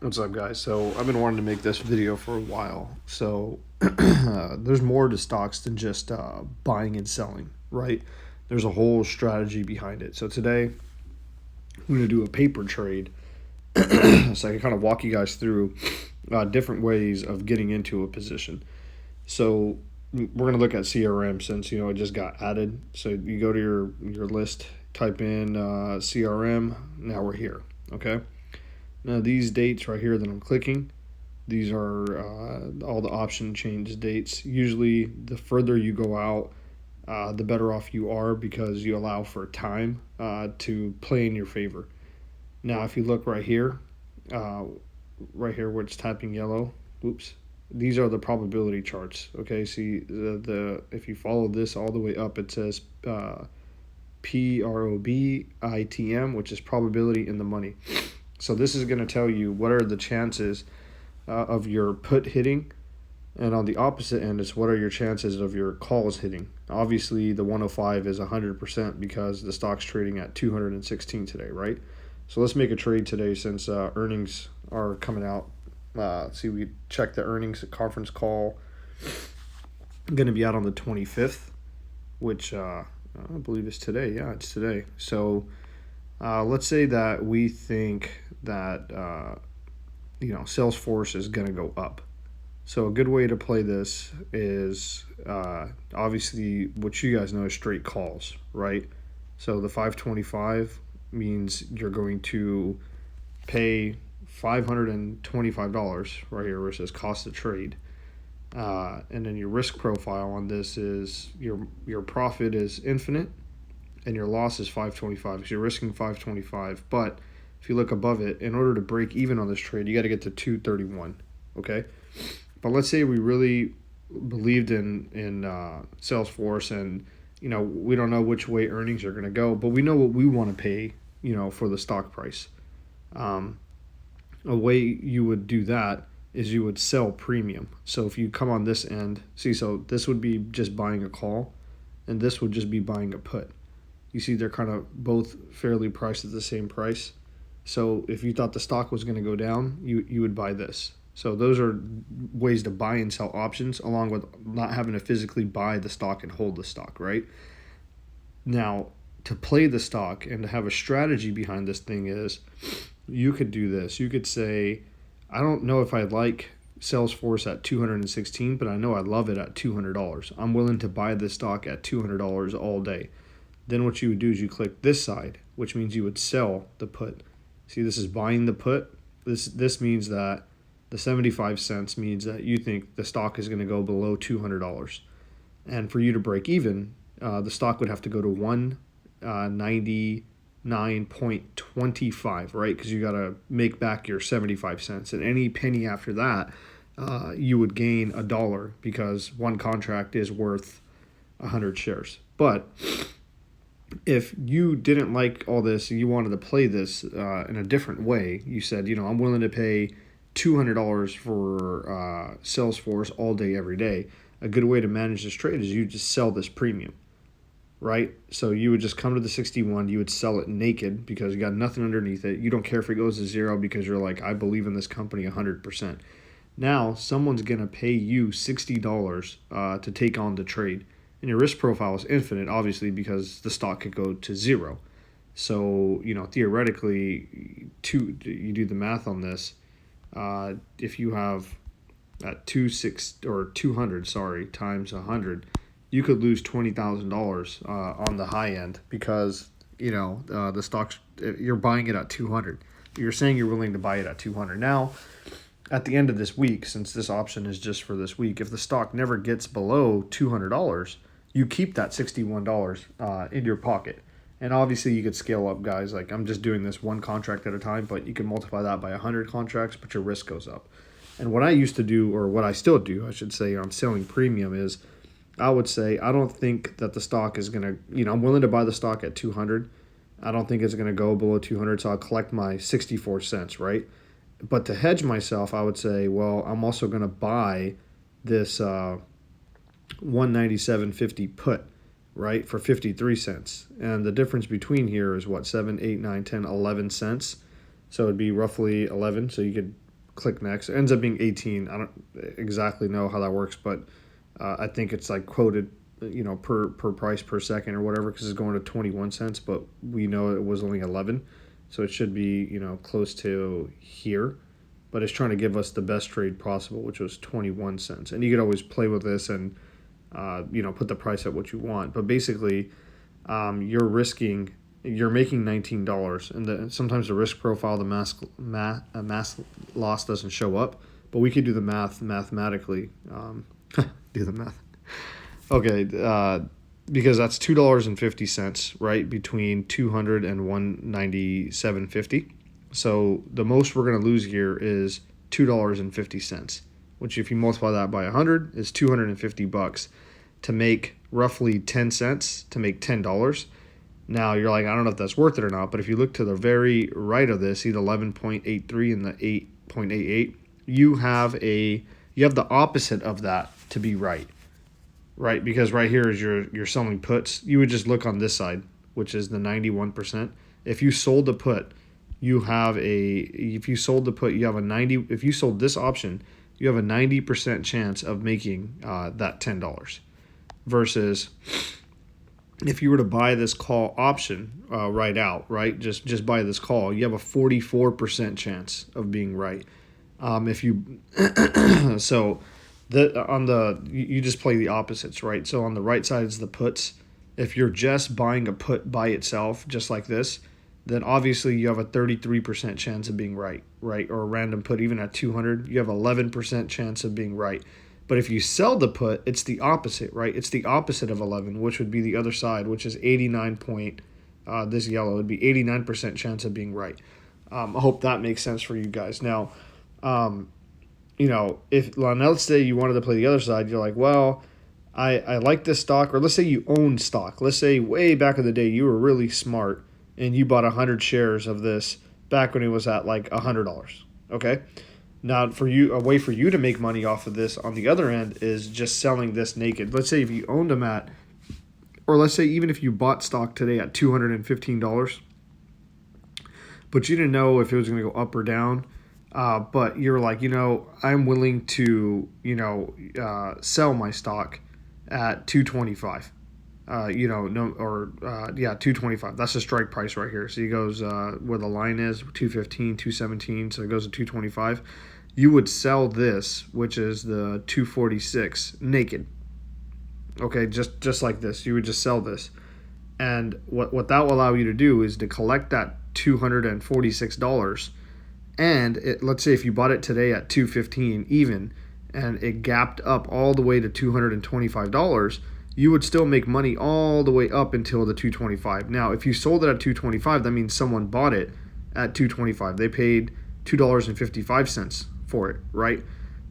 What's up, guys? So I've been wanting to make this video for a while. So there's more to stocks than just buying and selling, right? There's a whole strategy behind it. So today I'm going to do a paper trade, so I can kind of walk you guys through different ways of getting into a position. So we're going to look at CRM since it just got added. So you go to your list, type in CRM. Now we're here. Okay. Now these dates right here that I'm clicking, these are all the option change dates. Usually, the further you go out, the better off you are because you allow for time to play in your favor. Now, if you look uh, right here where it's tapping yellow, oops, these are the probability charts. Okay, see the if you follow this all the way up, it says PROBITM, which is probability in the money. So this is going to tell you what are the chances of your put hitting, and on the opposite end is what are your chances of your calls hitting. Obviously, the 105 is 100% because the stock's trading at 216 today, right? So let's make a trade today since earnings are coming out. See, we check the earnings, the conference call going to be out on the 25th, which I believe is today. Yeah, it's today. So let's say that we think that Salesforce is going to go up. So a good way to play this is obviously what you guys know is straight calls, right? So the 525 means you're going to pay $525 right here where it says cost of trade. And then your risk profile on this is your profit is infinite and your loss is 525 because you're risking 525. But if you look above it, in order to break even on this trade, you got to get to 231. Okay, but let's say we really believed in Salesforce, and we don't know which way earnings are going to go, but we know what we want to pay, for the stock price. A way you would do that is you would sell premium. So if you come on this end, so this would be just buying a call, and this would just be buying a put. You see, they're kind of both fairly priced at the same price. So if you thought the stock was going to go down, you would buy this. So those are ways to buy and sell options, along with not having to physically buy the stock and hold the stock, right? Now, to play the stock and to have a strategy behind this thing is you could do this. You could say, I don't know if I like Salesforce at 216, but I know I love it at $200. I'm willing to buy this stock at $200 all day. Then what you would do is you click this side, which means you would sell the put. See, this is buying the put. This means that the 75 cents means that you think the stock is going to go below $200. And for you to break even, the stock would have to go to 199.25, right? Because you got to make back your 75 cents. And any penny after that, you would gain $1 because one contract is worth 100 shares. But if you didn't like all this and you wanted to play this in a different way, you said, I'm willing to pay $200 for Salesforce all day, every day. A good way to manage this trade is you just sell this premium, right? So you would just come to the 61, you would sell it naked because you got nothing underneath it. You don't care if it goes to zero because you're like, I believe in this company 100%. Now someone's going to pay you $60 to take on the trade. And your risk profile is infinite, obviously, because the stock could go to zero. So, theoretically, you do the math on this. If you have at 200 times 100, you could lose $20,000 on the high end because the stock's you're buying it at 200. You're saying you're willing to buy it at 200. Now, at the end of this week, since this option is just for this week, if the stock never gets below $200, you keep that $61 in your pocket. And obviously you could scale up, guys. Like, I'm just doing this one contract at a time, but you can multiply that by 100 contracts, but your risk goes up. And what I used to do, or what I still do, I should say, on selling premium is I would say I don't think that the stock is going to, I'm willing to buy the stock at 200. I don't think it's going to go below 200, so I'll collect my 64 cents, right? But to hedge myself, I would say, well, I'm also going to buy this 197.50 put, right, for 53 cents. And the difference between here is what, 7, 8, 9, 10, 11 cents. So it'd be roughly 11. So you could click next. It ends up being 18. I don't exactly know how that works, but I think it's like quoted, per price per second or whatever, because it's going to 21 cents, but we know it was only 11, so it should be close to here. But it's trying to give us the best trade possible, which was 21 cents. And you could always play with this and put the price at what you want. But basically, you're making $19, and sometimes the risk profile, the mass loss doesn't show up. But we could do the math mathematically. Do the math. Okay, because that's $2.50, right, between 200 and 197.50. So the most we're going to lose here is $2.50, which if you multiply that by 100 is $250 to make roughly 10 cents to make $10. Now you're like, I don't know if that's worth it or not, but if you look to the very right of this, see the 11.83 and the 8.88, you have the opposite of that to be right, because right here is you're selling puts. You would just look on this side, which is the 91%. If you sold the put, if you sold this option, you have a 90% chance of making that $10, versus if you were to buy this call option just buy this call, you have a 44% chance of being right. If you so you just play the opposites, right? So on the right side is the puts. If you're just buying a put by itself, just like this, then obviously you have a 33% chance of being right? Or a random put, even at 200, you have 11% chance of being right. But if you sell the put, it's the opposite, right? It's the opposite of 11, which would be the other side, which is 89 this yellow would be 89% chance of being right. I hope that makes sense for you guys. Now, now let's say you wanted to play the other side, you're like, well, I like this stock, or let's say you own stock. Let's say way back in the day you were really smart and you bought 100 shares of this back when it was at like $100. Okay, now a way for you to make money off of this on the other end is just selling this naked. Let's say if you owned them or let's say even if you bought stock today at $215, but you didn't know if it was going to go up or down. But you're like, I'm willing to, sell my stock at 225. 225. That's the strike price right here. So he goes where the line is, 215, 217. So it goes to 225. You would sell this, which is the 246, naked. Okay, just like this. You would just sell this. And what that will allow you to do is to collect that $246. And let's say if you bought it today at $215 even, and it gapped up all the way to $225, you would still make money all the way up until the $225. Now, if you sold it at $225, that means someone bought it at $225. They paid $2.55 for it, right?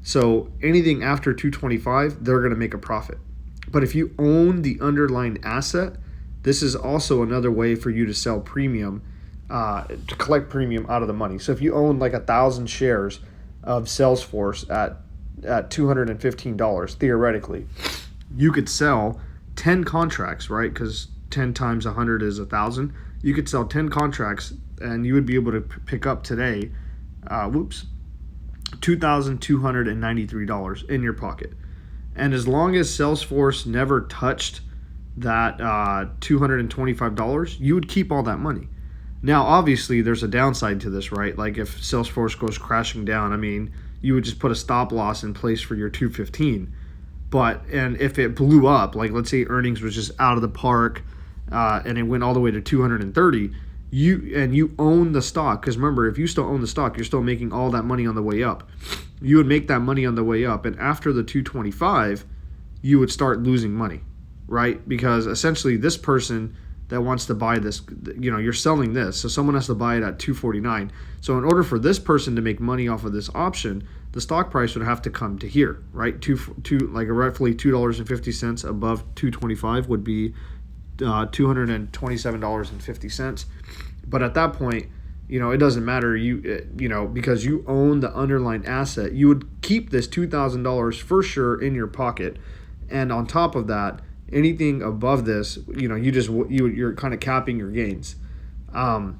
So anything after $225, they're going to make a profit. But if you own the underlying asset, this is also another way for you to sell premium, to collect premium out of the money. So if you own like 1,000 shares of Salesforce at $215, theoretically, you could sell 10 contracts, right? Because 10 times 100 is 1,000. You could sell 10 contracts, and you would be able to pick up today, $2,293 in your pocket. And as long as Salesforce never touched that $225, you would keep all that money. Now, obviously, there's a downside to this, right? Like if Salesforce goes crashing down, you would just put a stop loss in place for your 215. And if it blew up, like let's say earnings was just out of the park, and it went all the way to 230, you own the stock. Because remember, if you still own the stock, you're still making all that money on the way up. You would make that money on the way up, and after the 225, you would start losing money, right? Because essentially this person that wants to buy this, you're selling this, so someone has to buy it at 249. So in order for this person to make money off of this option, the stock price would have to come to here, right? Like roughly $2.50 above 225 would be $227.50. But at that point, it doesn't matter, because you own the underlying asset, you would keep this $2,000 for sure in your pocket. And on top of that, anything above this, you're kind of capping your gains. So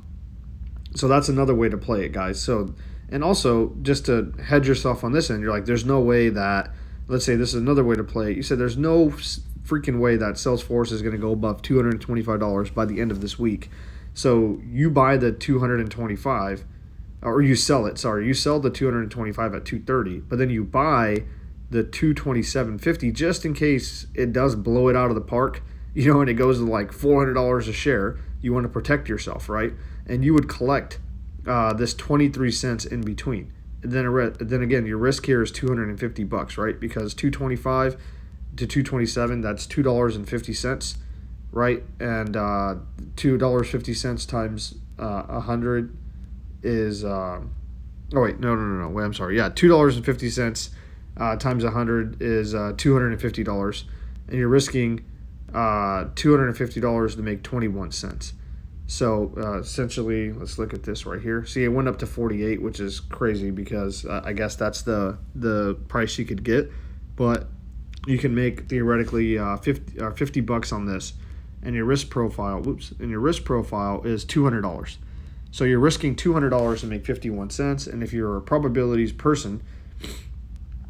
that's another way to play it, guys. So And also, just to hedge yourself on this end, you're like, there's no way that, let's say this is another way to play it. You said there's no freaking way that Salesforce is going to go above $225 by the end of this week. So you buy the 225, or you sell it. Sorry, you sell the 225 at 230, but then you buy the 227.50 just in case it does blow it out of the park, and it goes to like $400 a share. You want to protect yourself, right? And you would collect this 23 cents in between. And then again, your risk here is $250, right? Because 225 to 227, that's $2.50, right? And $2.50 times 100 is wait, no. Wait, I'm sorry. Yeah, $2.50 times 100 is $250, and you're risking $250 to make 21 cents. So essentially, let's look at this right here. See, it went up to 48, which is crazy because I guess that's the price you could get, but you can make theoretically $50 on this, and your risk profile. And your risk profile is $200. So you're risking $200 to make 51 cents, and if you're a probabilities person,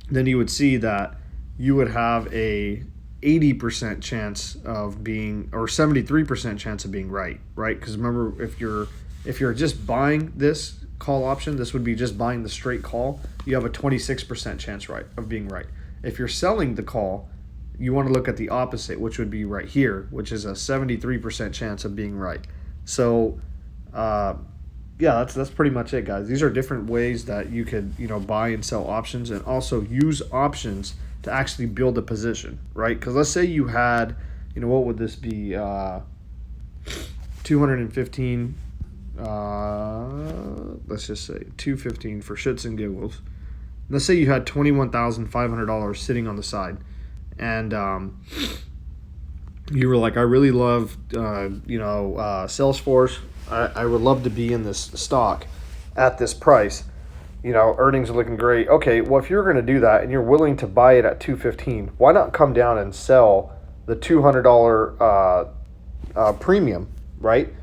then you would see that you would have a 80% chance of being, or 73% chance of being right? Because remember, if you're just buying this call option, this would be just buying the straight call. You have a 26% chance of being right. If you're selling the call, you want to look at the opposite, which would be right here, which is a 73% chance of being right. So, yeah, that's pretty much it, guys. These are different ways that you could, buy and sell options, and also use options to actually build a position, right? Because let's say you had, what would this be? 215. Let's just say 215 for shits and giggles. Let's say you had $21,500 sitting on the side, and you were like, I really love, Salesforce. I would love to be in this stock at this price. Earnings are looking great. Okay, well, if you're going to do that and you're willing to buy it at $215, why not come down and sell the $200 premium, right?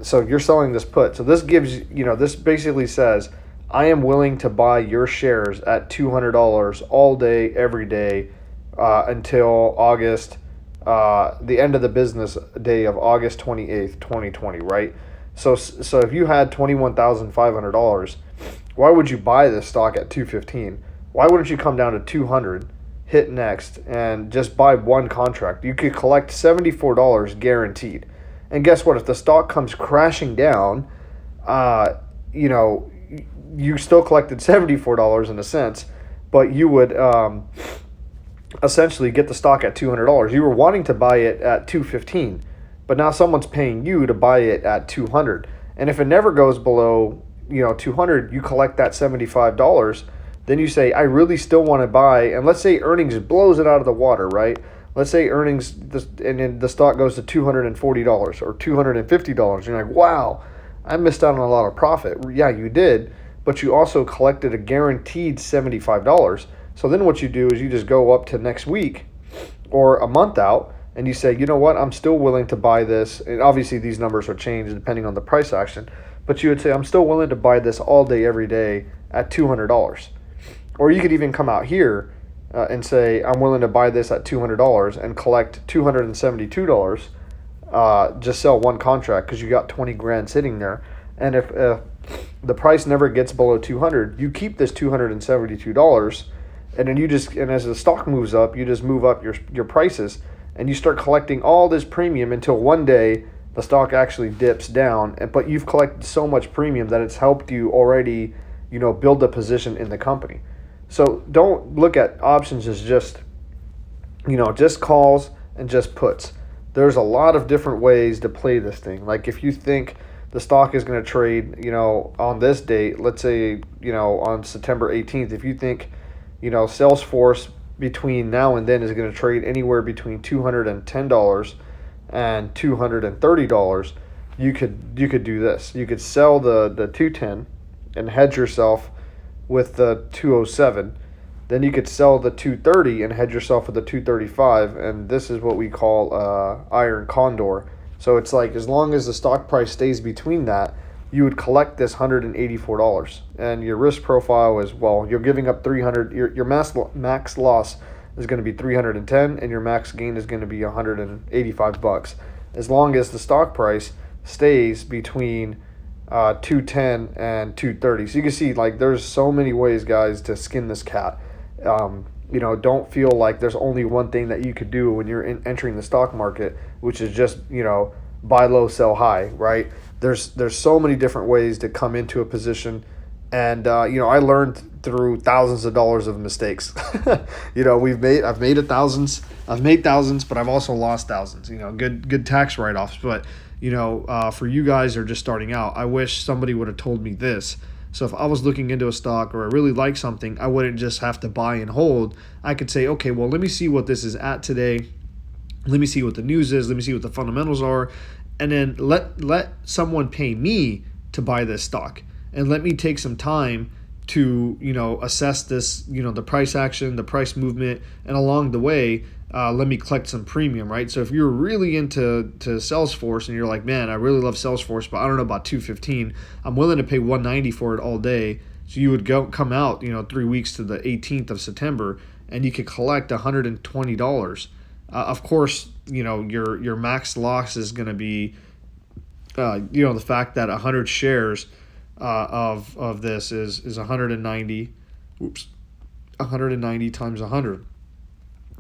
So you're selling this put. So this gives, this basically says, I am willing to buy your shares at $200 all day, every day, until August, the end of the business day of August 28th, 2020, right? So if you had $21,500, why would you buy this stock at $215? Why wouldn't you come down to $200, hit next, and just buy one contract? You could collect $74 guaranteed. And guess what? If the stock comes crashing down, you still collected $74 in a sense, but you would essentially get the stock at $200. You were wanting to buy it at $215, but now someone's paying you to buy it at $200. And if it never goes below, $200, you collect that $75. Then you say, I really still want to buy, and let's say earnings blows it out of the water, right? Let's say earnings, and then the stock goes to $240 or $250. You're like, wow, I missed out on a lot of profit. Yeah, you did, but you also collected a guaranteed $75. So then what you do is you just go up to next week or a month out, and you say, you know what, I'm still willing to buy this. And obviously these numbers are changed depending on the price action, but you would say, I'm still willing to buy this all day, every day at $200. Or you could even come out here and say, I'm willing to buy this at $200 and collect $272. Just sell one contract because you got 20 grand sitting there. And if the price never gets below 200, you keep this $272, and then and as the stock moves up, you just move up your prices, and you start collecting all this premium until one day the stock actually dips down. But you've collected so much premium that it's helped you already, build a position in the company. So don't look at options as just calls and just puts. There's a lot of different ways to play this thing. Like if you think the stock is going to trade, on this date, let's say, on September 18th, if you think, Salesforce between now and then is going to trade anywhere between $210 and $230, you could do this. You could sell the 210 and hedge yourself with the 207. Then you could sell the 230 and hedge yourself with the 235, and this is what we call iron condor. So it's like as long as the stock price stays between that, you would collect this $184, and your risk profile is, well, you're giving up 300. Your max loss is going to be 310, and your max gain is going to be $185, as long as the stock price stays between 210 and 230. So you can see, like, there's so many ways, guys, to skin this cat. Don't feel like there's only one thing that you could do when you're entering the stock market, which is just, buy low, sell high, right? There's so many different ways to come into a position. And, I learned through thousands of dollars of mistakes. I've made thousands, but I've also lost thousands, good tax write-offs. But, for you guys who are just starting out, I wish somebody would have told me this. So if I was looking into a stock or I really like something, I wouldn't just have to buy and hold. I could say, okay, well, let me see what this is at today. Let me see what the news is. Let me see what the fundamentals are. And then let someone pay me to buy this stock. And let me take some time to, assess this, the price action, the price movement. And along the way, let me collect some premium, right? So if you're really into Salesforce and you're like, man, I really love Salesforce, but I don't know about 215, I'm willing to pay 190 for it all day. So you would come out, 3 weeks to the 18th of September, and you could collect $120. Of course, your max loss is going to be, the fact that 100 shares of this is 190. 190 times 100.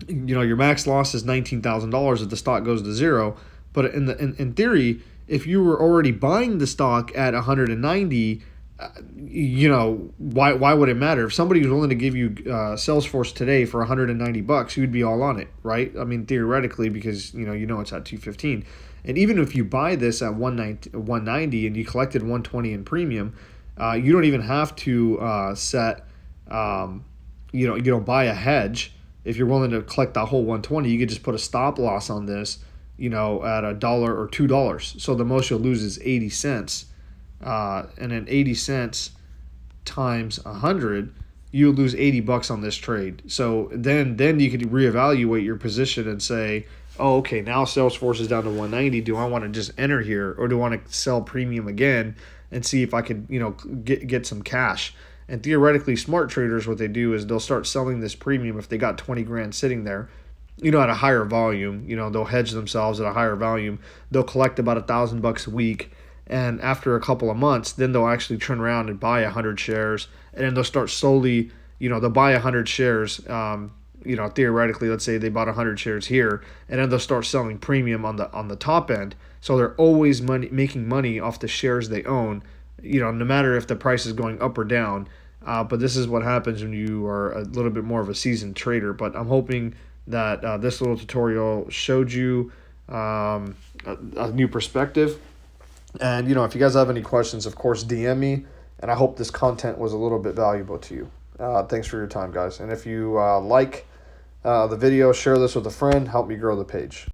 Your max loss is $19,000 if the stock goes to zero. But in theory, if you were already buying the stock at 190, why would it matter? If somebody was willing to give you Salesforce today for $190, you'd be all on it, right? I mean, theoretically, because it's at 215. And even if you buy this at 190 and you collected 120 in premium, you don't even have to set buy a hedge. If you're willing to collect that whole 120, you could just put a stop loss on this, at $1 or $2. So the most you'll lose is 80 cents. And then 80 cents times 100, you lose $80 on this trade. So then you could reevaluate your position and say, oh, okay, now Salesforce is down to 190. Do I want to just enter here, or do I want to sell premium again and see if I could, get some cash? And theoretically, smart traders, what they do is they'll start selling this premium if they got 20 grand sitting there, at a higher volume. They'll hedge themselves at a higher volume. They'll collect about $1,000 a week. And after a couple of months, then they'll actually turn around and buy 100 shares. And then they'll start slowly, they'll buy 100 shares. Theoretically, let's say they bought 100 shares here, and then they'll start selling premium on the top end. So they're always making money off the shares they own, no matter if the price is going up or down. But this is what happens when you are a little bit more of a seasoned trader. But I'm hoping that this little tutorial showed you a new perspective. And, if you guys have any questions, of course, DM me. And I hope this content was a little bit valuable to you. Thanks for your time, guys. And if you like the video, share this with a friend. Help me grow the page.